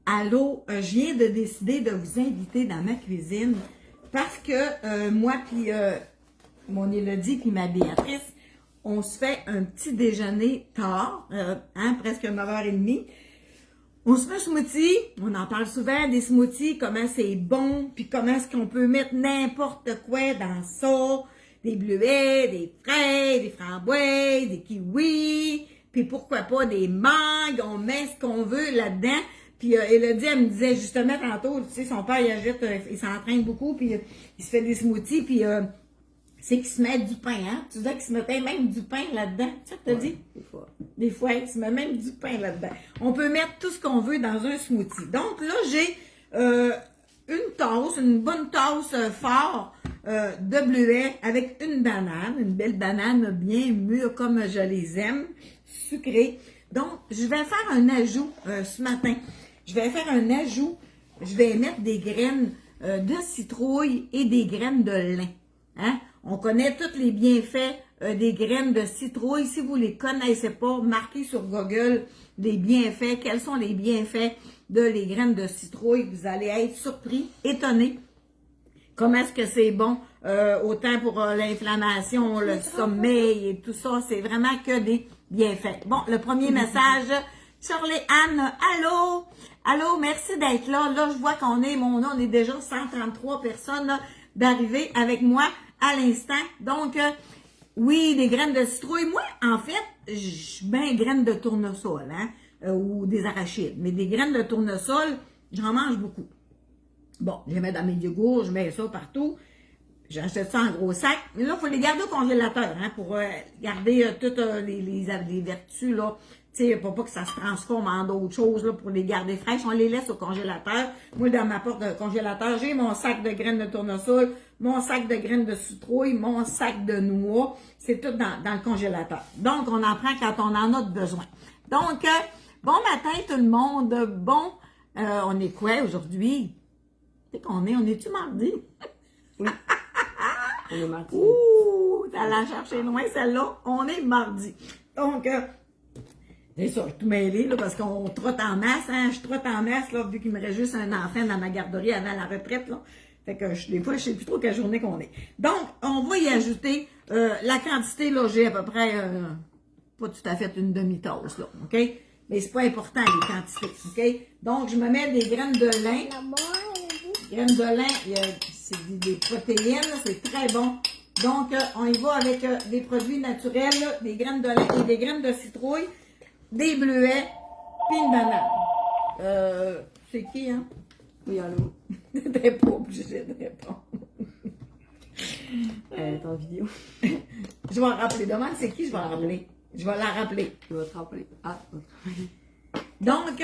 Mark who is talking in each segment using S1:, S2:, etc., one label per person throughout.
S1: Allô, je viens de décider de vous inviter dans ma cuisine parce que moi puis mon Élodie puis ma Béatrice, on se fait un petit déjeuner tard, presque 9h30. On se fait un smoothie, on en parle souvent des smoothies, comment c'est bon, puis comment est-ce qu'on peut mettre n'importe quoi dans ça, des bleuets, des fraises, des framboises, des kiwis, puis pourquoi pas des mangues, on met ce qu'on veut là-dedans. Puis Élodie, elle me disait justement tantôt, tu sais, son père, il agite, il s'entraîne beaucoup, puis il se fait des smoothies, puis c'est qu'il se met du pain, hein? Tu disais qu'il se mettait même du pain là-dedans, tu sais que t'as dit?
S2: Des fois.
S1: Des fois, il se met même du pain là-dedans. On peut mettre tout ce qu'on veut dans un smoothie. Donc là, j'ai une bonne tasse fort de bleuets avec une belle banane bien mûre comme je les aime, sucrée. Donc, je vais faire un ajout ce matin. Je vais mettre des graines de citrouille et des graines de lin. Hein? On connaît tous les bienfaits des graines de citrouille. Si vous ne les connaissez pas, marquez sur Google les bienfaits. Quels sont les bienfaits de les graines de citrouille? Vous allez être surpris, étonnés. Comment est-ce que c'est bon, autant pour l'inflammation, le sommeil et tout ça. C'est vraiment que des bienfaits. Bon, le premier message, Shirley-Anne, allô? Allô, merci d'être là. Là, je vois qu'on est déjà 133 personnes là, d'arriver avec moi à l'instant. Donc, oui, des graines de citrouille. Moi, en fait, je mets graines de tournesol, ou des arachides. Mais des graines de tournesol, j'en mange beaucoup. Bon, je les mets dans mes yogourts, je mets ça partout. J'achète ça en gros sac. Mais là, il faut les garder au congélateur, pour garder toutes les vertus, là. Tu sais, pas que ça se transforme en d'autres choses, là, pour les garder fraîches. On les laisse au congélateur. Moi, dans ma porte de congélateur, j'ai mon sac de graines de tournesol, mon sac de graines de citrouille, mon sac de noix. C'est tout dans le congélateur. Donc, on en prend quand on en a besoin. Donc, bon matin tout le monde. Bon, on est quoi aujourd'hui? Tu sais qu'on est, on est-tu mardi?
S2: Oui. On est mardi.
S1: Ouh, t'as la chercher loin celle-là. On est mardi. Donc, c'est ça, je suis tout mêlée, là, parce qu'on trotte en masse, je trotte en masse, là, vu qu'il me reste juste un enfant dans ma garderie avant la retraite, là. Fait que des fois, je sais plus trop quelle journée qu'on est. Donc, on va y ajouter la quantité, là, j'ai à peu près, pas tout à fait une demi-tasse, là, OK? Mais c'est pas important, les quantités, OK? Donc, je me mets des graines de lin. Graines de lin, c'est des protéines, c'est très bon. Donc, on y va avec des produits naturels, là, des graines de lin et des graines de citrouille, des bleuets, puis une banane. C'est qui, hein?
S2: Oui, allô.
S1: T'es pas obligé de répondre.
S2: T'es en vidéo.
S1: Je vais en rappeler. Demande c'est qui, je vais en rappeler. Je vais la rappeler.
S2: Je vais te rappeler. Ah, ok.
S1: Donc,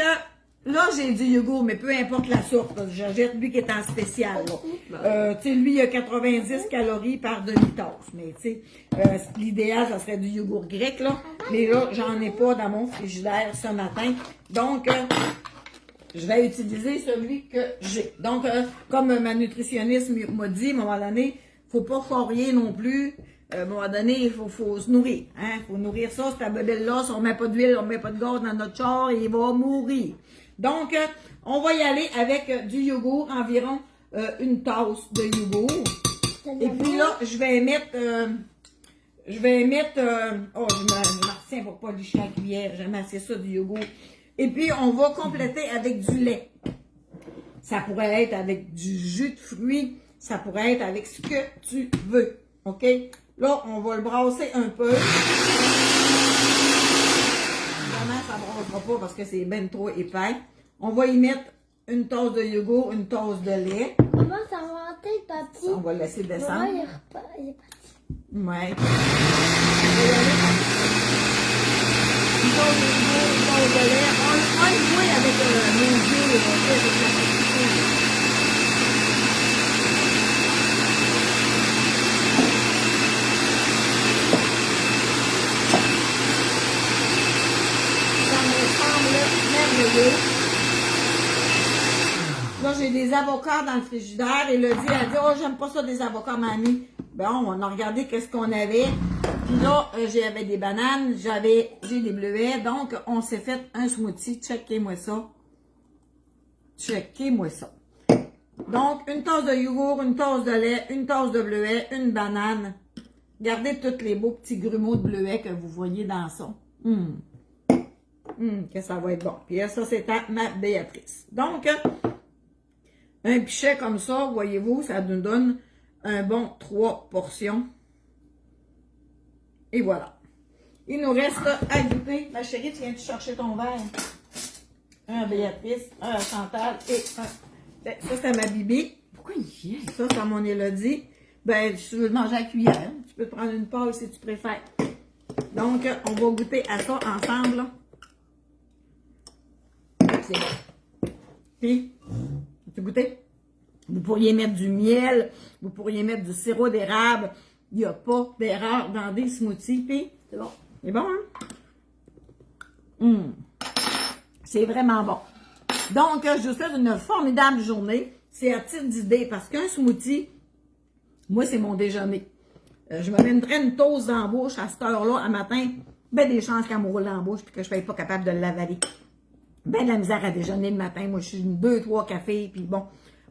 S1: là, j'ai du yogourt, mais peu importe la sorte. J'achète lui qui est en spécial. Tu sais, lui, il a 90 calories par demi-tasse. Mais, tu sais, l'idéal, ça serait du yogourt grec, là. Mais là, j'en ai pas dans mon frigidaire ce matin. Donc, je vais utiliser celui que j'ai. Donc, comme ma nutritionniste m'a dit, à un moment donné, faut pas fourrier non plus. À un moment donné, il faut se nourrir. Faut nourrir ça, cette bebelle-là. Si on met pas d'huile, on met pas de gaz dans notre char, il va mourir. Donc, on va y aller avec du yogourt, environ une tasse de yogourt. Et puis là, je vais mettre... je me retiens pour pas licher la cuillère. J'aime assez ça, du yogourt. Et puis, on va compléter avec du lait. Ça pourrait être avec du jus de fruits. Ça pourrait être avec ce que tu veux. OK? Là, on va le brasser un peu. Vraiment, ça ne brassera pas parce que c'est ben trop épais. On va y mettre une tasse de yogourt, une tasse de lait.
S3: Maman, ça va monter, papy.
S1: On va le laisser descendre.
S3: Maman, il est parti.
S1: Ouais. Une tasse de yogourt, une tasse de lait. On le jouer avec nos yeux et merveilleux. Là, j'ai des avocats dans le frigidaire et Elodie a dit, oh, j'aime pas ça des avocats, mamie. Bon, on a regardé qu'est-ce qu'on avait. Puis là, j'avais des bananes, j'ai des bleuets. Donc, on s'est fait un smoothie. Checkez-moi ça. Checkez-moi ça. Donc, une tasse de yogourt, une tasse de lait, une tasse de bleuet, une banane. Regardez tous les beaux petits grumeaux de bleuet que vous voyez dans ça. Que ça va être bon. Puis là, ça, c'est à ma Béatrice. Donc, un pichet comme ça, voyez-vous, ça nous donne un bon 3 portions. Et voilà. Il nous reste à goûter. Ma chérie, tu viens-tu chercher ton verre? Un à Béatrice, un à Chantal et un... Ben, ça, c'est à ma Bibi.
S2: Pourquoi il vient?
S1: Ça, c'est à mon Élodie. Ben, si tu veux le manger à la cuillère, tu peux te prendre une paille si tu préfères. Donc, on va goûter à ça ensemble. Là. C'est bon. Puis, tu goûté? Vous pourriez mettre du miel, vous pourriez mettre du sirop d'érable. Il n'y a pas d'erreur dans des smoothies. Puis, c'est bon. C'est bon, hein? C'est vraiment bon. Donc, je vous souhaite une formidable journée. C'est à titre d'idée parce qu'un smoothie, moi, c'est mon déjeuner. Je me mettrais une toast dans la bouche à cette heure-là, à matin. Ben des chances qu'elle me roule dans la bouche et que je ne sois pas capable de l'avaler. Ben de la misère à déjeuner le matin. Moi, je suis une 2-3 cafés, puis bon,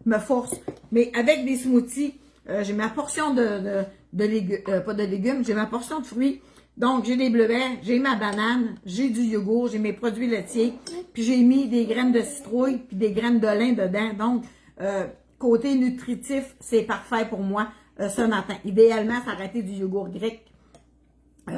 S1: me force. Mais avec des smoothies, j'ai ma portion de légumes, pas de légumes, j'ai ma portion de fruits. Donc, j'ai des bleuets, j'ai ma banane, j'ai du yogourt, j'ai mes produits laitiers, puis j'ai mis des graines de citrouille, puis des graines de lin dedans. Donc, côté nutritif, c'est parfait pour moi ce matin. Idéalement, ça aurait été du yogourt grec,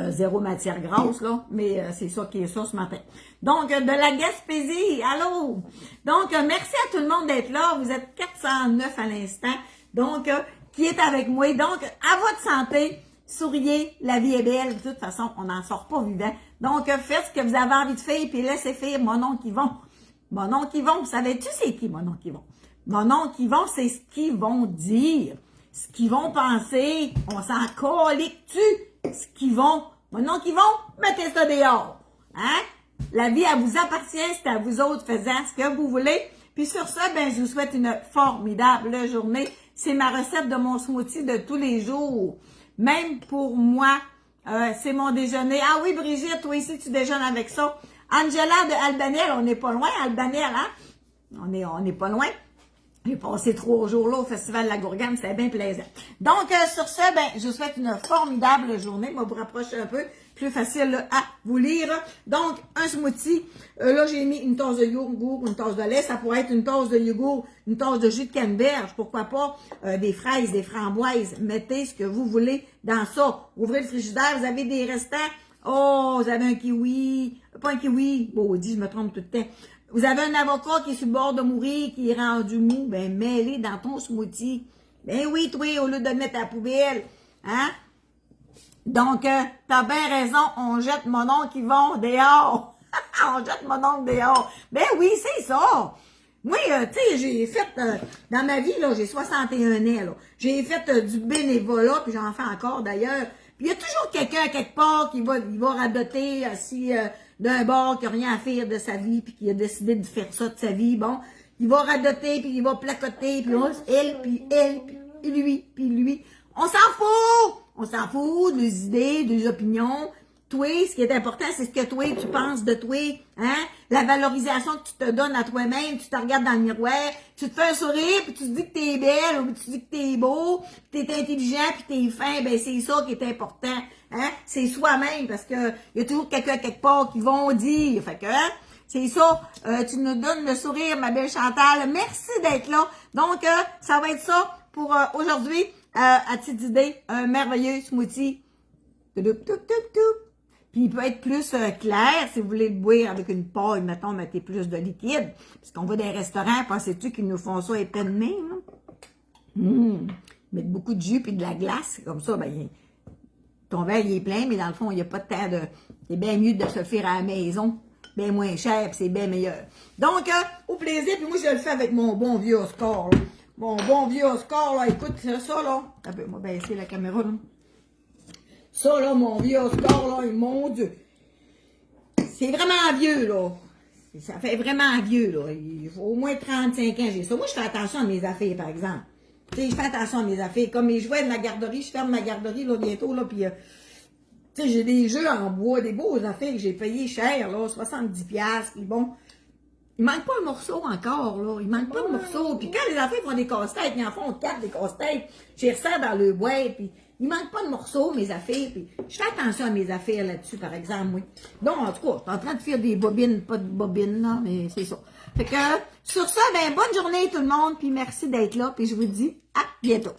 S1: zéro matière grasse, là, mais c'est ça qui est ça ce matin. Donc, de la Gaspésie, allô! Donc, merci à tout le monde d'être là. Vous êtes 409 à l'instant, donc, qui est avec moi. Donc, à votre santé! Souriez, la vie est belle. De toute façon, on n'en sort pas vivant. Donc, faites ce que vous avez envie de faire, puis laissez faire mon oncle Yvon. Mon oncle Yvon, vous savez-tu c'est qui, mon oncle Yvon? Mon oncle Yvon, c'est ce qu'ils vont dire, ce qu'ils vont penser. On s'en colique-tu? Ce qu'ils vont. Mon oncle Yvon, mettez ça dehors. Hein? La vie, elle vous appartient, c'est à vous autres faisant ce que vous voulez. Puis sur ça, ben, je vous souhaite une formidable journée. C'est ma recette de mon smoothie de tous les jours. Même pour moi, c'est mon déjeuner. Ah oui, Brigitte, toi ici, tu déjeunes avec ça. Angela de Albanel, on n'est pas loin, Albanel, hein? On n'est pas loin. J'ai passé 3 jours là au Festival de la Gourgane, c'était bien plaisant. Donc, sur ce, ben, je vous souhaite une formidable journée. Je vais vous rapprocher un peu, plus facile là, à vous lire. Donc, un smoothie. Là, j'ai mis une tasse de yogourt, une tasse de lait. Ça pourrait être une tasse de yogourt, une tasse de jus de canneberge. Pourquoi pas des fraises, des framboises. Mettez ce que vous voulez dans ça. Ouvrez le frigidaire, vous avez des restants. Oh, vous avez un kiwi. Pas un kiwi. Bon, je me trompe tout le temps. Vous avez un avocat qui est sur le bord de mourir, qui est rendu mou, ben mets-les dans ton smoothie. Ben oui, toi, au lieu de le mettre à la poubelle. Hein? Donc, t'as bien raison, on jette mon oncle Yvon dehors. On jette mon oncle dehors. Ben oui, c'est ça. Moi, tu sais, j'ai fait, dans ma vie, là, j'ai 61 ans, là. J'ai fait du bénévolat, puis j'en fais encore d'ailleurs. Puis il y a toujours quelqu'un quelque part qui il va radoter assis d'un bord qui n'a rien à faire de sa vie, puis qui a décidé de faire ça de sa vie. Bon, il va radoter, puis il va placoter, puis elle, puis lui, puis lui. On s'en fout! On s'en fout des idées, des opinions. Toi, ce qui est important, c'est ce que toi, tu penses de toi. Hein? La valorisation que tu te donnes à toi-même, tu te regardes dans le miroir, tu te fais un sourire, puis tu te dis que t'es belle, ou tu te dis que t'es beau, puis t'es intelligent, puis t'es fin. Ben, c'est ça qui est important. Hein? C'est soi-même, parce que il y a toujours quelqu'un quelque part qui vont dire. Fait que, hein? C'est ça. Tu nous donnes le sourire, ma belle Chantal. Merci d'être là. Donc, ça va être ça pour aujourd'hui. À titre d'idée, un merveilleux smoothie. Puis il peut être plus clair si vous voulez le boire avec une paille, mettons, mettez plus de liquide. Parce qu'on va dans les restaurants, pensez-tu qu'ils nous font ça épais de main? Mettre beaucoup de jus puis de la glace, comme ça, ben, ton verre il est plein, mais dans le fond, il n'y a pas de temps de... C'est bien mieux de se le faire à la maison, bien moins cher, puis c'est bien meilleur. Donc, au plaisir, puis moi, je le fais avec mon bon vieux Oscar, là. Mon bon vieux Oscar, là, écoute, ça, là. On va baisser la caméra, là. Ça, là, mon vieux Oscar, là, mon Dieu. C'est vraiment vieux, là. Ça fait vraiment vieux, là. Il faut au moins 35 ans, j'ai ça. Moi, je fais attention à mes affaires, par exemple. Tu sais, je fais attention à mes affaires. Comme mes jouets de ma garderie, je ferme ma garderie, là, bientôt, là, puis... tu sais, j'ai des jeux en bois, des beaux affaires que j'ai payés cher, là, 70$, puis bon... Il manque pas un morceau encore, là. Il manque pas de morceau. Puis quand les enfants font des casse-têtes, ils en font 4 des casse-têtes. J'y resserre dans le boîte, puis il manque pas de morceaux, mes affaires. Puis je fais attention à mes affaires là-dessus, par exemple, oui. Donc, en tout cas, je suis en train de faire des bobines, pas de bobines, là, mais c'est ça. Fait que, sur ça, ben, bonne journée tout le monde, puis merci d'être là, puis je vous dis à bientôt.